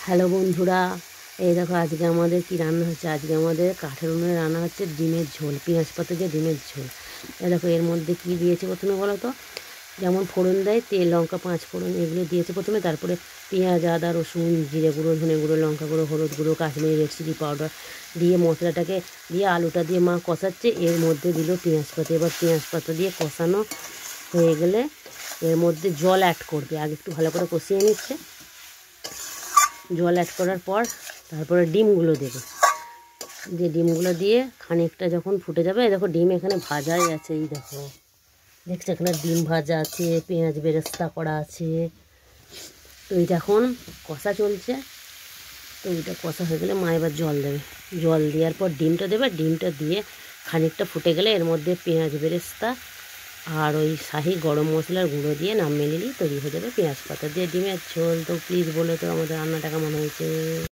Hello বন্ধুরা, এই দেখো আজকে আমাদের কি রান্না হচ্ছে। আজকে আমাদের কাঠের উনুনে রান্না হচ্ছে ডিমের ঝোল, পেঁয়াজ পাতা দিয়ে ডিমের ঝোল। এই দেখো এর মধ্যে কি দিয়েছে প্রথমে বলো তো। যেমন ফোড়ন দেয় তেল, লঙ্কা, পাঁচ ফোড়ন এগুলো দিয়েছে প্রথমে, তারপরে পেঁয়াজ, আদা, রসুন, জিরে গুঁড়ো, ধনে গুঁড়ো, লঙ্কা গুঁড়ো, হলুদ গুঁড়ো, কাশ্মীরি রেড চিলি পাউডার দিয়ে মশলাটাকে দিয়ে আলুটা দিয়ে মা কষাচ্ছে। এর মধ্যে দিল পেঁয়াজ পাতা। এবার পেঁয়াজ পাতা দিয়ে কষানো হয়ে গেলে এর মধ্যে জল অ্যাড করবে। আগে একটু ভালো করে কষিয়ে নিচ্ছে। জল অ্যাড করার পর তারপরে ডিমগুলো দেবে। ডিমগুলো দিয়ে খানিকটা যখন ফুটে যাবে, দেখো ডিম এখানে ভাজাই আছে। এই দেখো দেখছো এখানে ডিম ভাজা আছে, পেঁয়াজ বেরেস্তা করা আছে। তো এইটা এখন কষা চলছে। তো এইটা কষা হয়ে গেলে মা এবার জল দেবে। জল দেওয়ার পর ডিমটা দেবে। ডিমটা দিয়ে খানিকটা ফুটে গেলে এর মধ্যে পেঁয়াজ বেরেস্তা আর ওই শাহি গরম মশলার গুঁড়ো দিয়ে নামিয়ে নিলেই তৈরি হয়ে যাবে পেঁয়াজ পাতা দিয়ে ডিমের ঝোল। তো প্লিজ বলো তো আমাদের রান্নাটা কেমন হয়েছে।